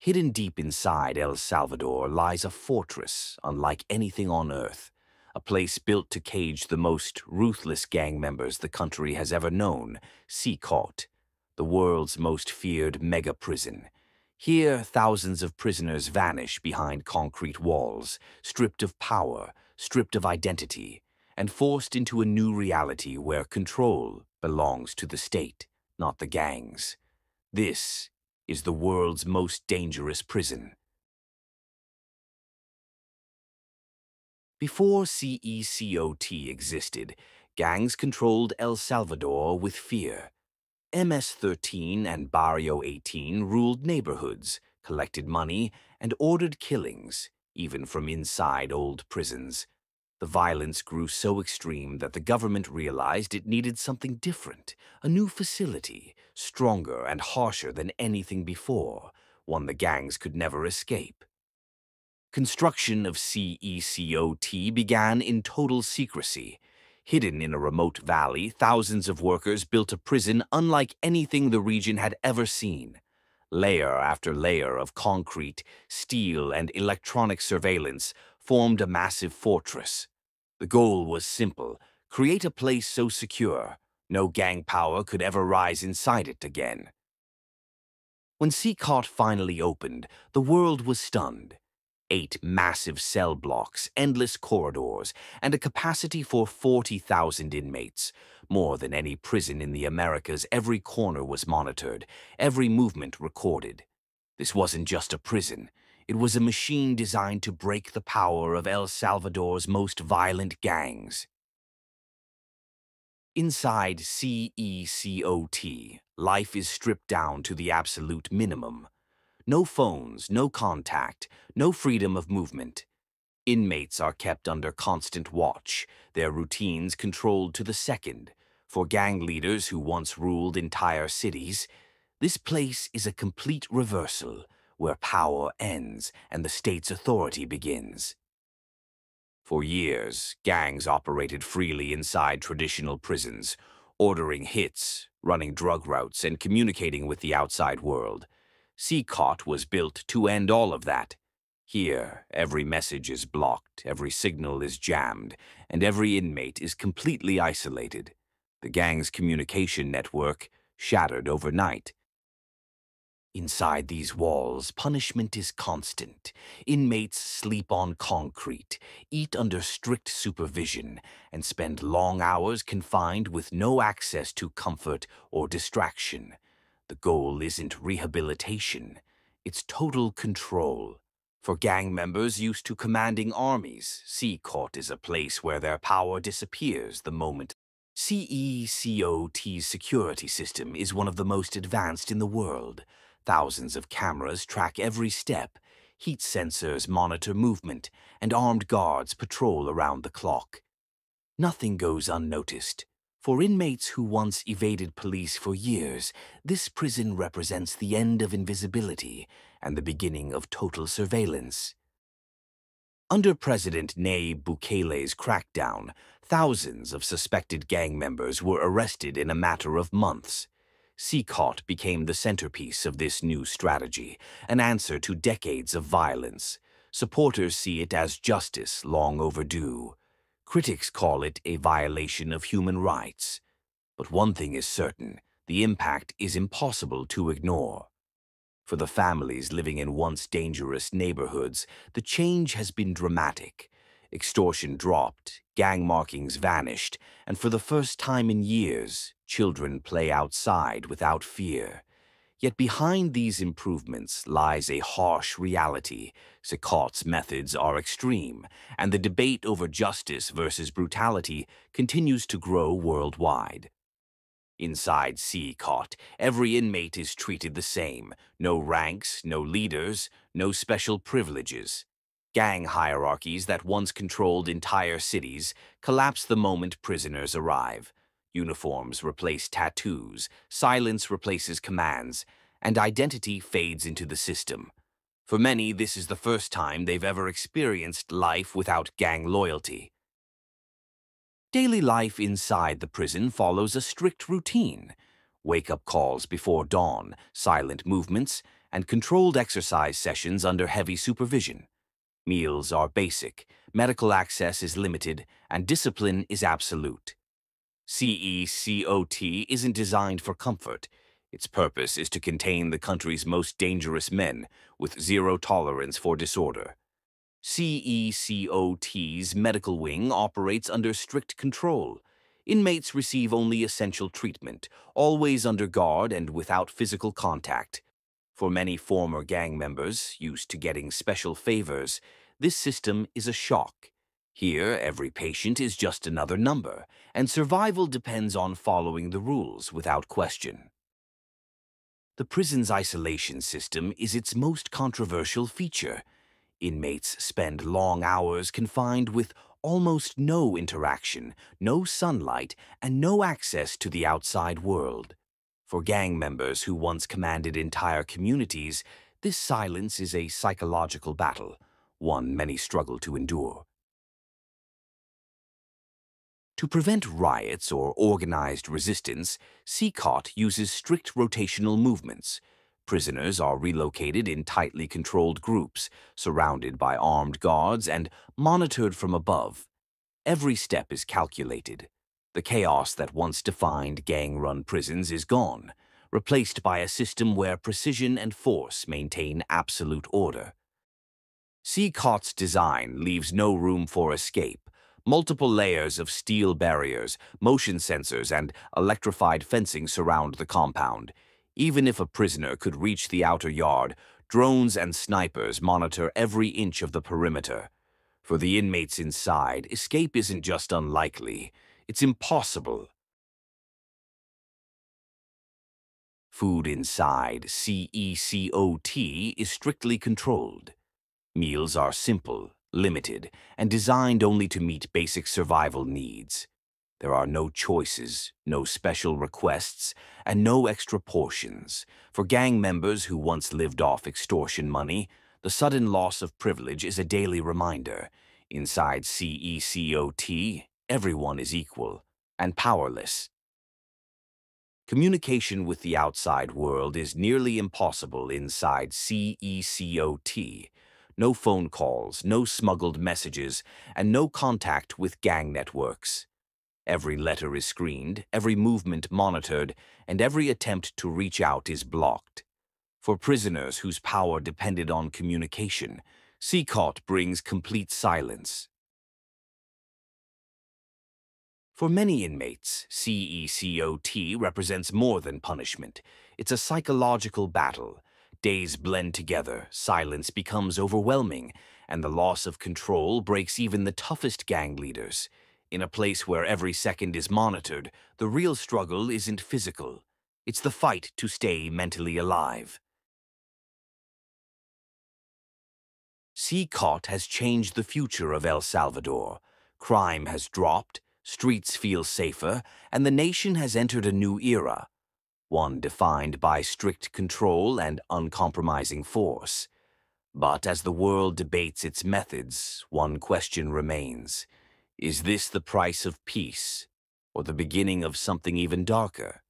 Hidden deep inside El Salvador lies a fortress unlike anything on Earth, a place built to cage the most ruthless gang members the country has ever known, CECOT, the world's most feared mega-prison. Here, thousands of prisoners vanish behind concrete walls, stripped of power, stripped of identity, and forced into a new reality where control belongs to the state, not the gangs. This is the world's most dangerous prison. Before CECOT existed, gangs controlled El Salvador with fear. MS-13 and Barrio 18 ruled neighborhoods, collected money, and ordered killings, even from inside old prisons. The violence grew so extreme that the government realized it needed something different, a new facility, stronger and harsher than anything before, one the gangs could never escape. Construction of CECOT began in total secrecy. Hidden in a remote valley, thousands of workers built a prison unlike anything the region had ever seen. Layer after layer of concrete, steel, and electronic surveillance formed a massive fortress. The goal was simple: create a place so secure, no gang power could ever rise inside it again. When CECOT finally opened, the world was stunned. 8 massive cell blocks, endless corridors, and a capacity for 40,000 inmates. More than any prison in the Americas, every corner was monitored, every movement recorded. This wasn't just a prison. It was a machine designed to break the power of El Salvador's most violent gangs. Inside CECOT, life is stripped down to the absolute minimum. No phones, no contact, no freedom of movement. Inmates are kept under constant watch, their routines controlled to the second. For gang leaders who once ruled entire cities, this place is a complete reversal, where power ends and the state's authority begins. For years, gangs operated freely inside traditional prisons, ordering hits, running drug routes, and communicating with the outside world. CECOT was built to end all of that. Here, every message is blocked, every signal is jammed, and every inmate is completely isolated. The gang's communication network shattered overnight. Inside these walls, punishment is constant. Inmates sleep on concrete, eat under strict supervision, and spend long hours confined with no access to comfort or distraction. The goal isn't rehabilitation, it's total control. For gang members used to commanding armies, CECOT is a place where their power disappears the moment. CECOT's security system is one of the most advanced in the world. Thousands of cameras track every step, heat sensors monitor movement, and armed guards patrol around the clock. Nothing goes unnoticed. For inmates who once evaded police for years, this prison represents the end of invisibility and the beginning of total surveillance. Under President Bukele's crackdown, thousands of suspected gang members were arrested in a matter of months. CECOT became the centerpiece of this new strategy, an answer to decades of violence. Supporters see it as justice long overdue. Critics call it a violation of human rights. But one thing is certain: the impact is impossible to ignore. For the families living in once dangerous neighborhoods, the change has been dramatic. Extortion dropped, gang markings vanished, and for the first time in years, children play outside without fear. Yet behind these improvements lies a harsh reality. CECOT's methods are extreme, and the debate over justice versus brutality continues to grow worldwide. Inside CECOT, every inmate is treated the same. No ranks, no leaders, no special privileges. Gang hierarchies that once controlled entire cities collapse the moment prisoners arrive. Uniforms replace tattoos, silence replaces commands, and identity fades into the system. For many, this is the first time they've ever experienced life without gang loyalty. Daily life inside the prison follows a strict routine. Wake-up calls before dawn, silent movements, and controlled exercise sessions under heavy supervision. Meals are basic, medical access is limited, and discipline is absolute. CECOT isn't designed for comfort. Its purpose is to contain the country's most dangerous men with zero tolerance for disorder. CECOT's medical wing operates under strict control. Inmates receive only essential treatment, always under guard and without physical contact. For many former gang members, used to getting special favors, this system is a shock. Here, every patient is just another number, and survival depends on following the rules without question. The prison's isolation system is its most controversial feature. Inmates spend long hours confined with almost no interaction, no sunlight, and no access to the outside world. For gang members who once commanded entire communities, this silence is a psychological battle, one many struggle to endure. To prevent riots or organized resistance, CECOT uses strict rotational movements. Prisoners are relocated in tightly controlled groups, surrounded by armed guards and monitored from above. Every step is calculated. The chaos that once defined gang-run prisons is gone, replaced by a system where precision and force maintain absolute order. CECOT's design leaves no room for escape. Multiple layers of steel barriers, motion sensors, and electrified fencing surround the compound. Even if a prisoner could reach the outer yard, drones and snipers monitor every inch of the perimeter. For the inmates inside, escape isn't just unlikely, it's impossible. Food inside CECOT is strictly controlled. Meals are simple, limited, and designed only to meet basic survival needs. There are no choices, no special requests, and no extra portions. For gang members who once lived off extortion money, the sudden loss of privilege is a daily reminder. Inside CECOT, everyone is equal and powerless. Communication with the outside world is nearly impossible inside CECOT. No phone calls, no smuggled messages, and no contact with gang networks. Every letter is screened, every movement monitored, and every attempt to reach out is blocked. For prisoners whose power depended on communication, CECOT brings complete silence. For many inmates, CECOT represents more than punishment. It's a psychological battle. Days blend together, silence becomes overwhelming, and the loss of control breaks even the toughest gang leaders. In a place where every second is monitored, the real struggle isn't physical. It's the fight to stay mentally alive. CECOT has changed the future of El Salvador. Crime has dropped, streets feel safer, and the nation has entered a new era, one defined by strict control and uncompromising force. But as the world debates its methods, one question remains. Is this the price of peace, or the beginning of something even darker?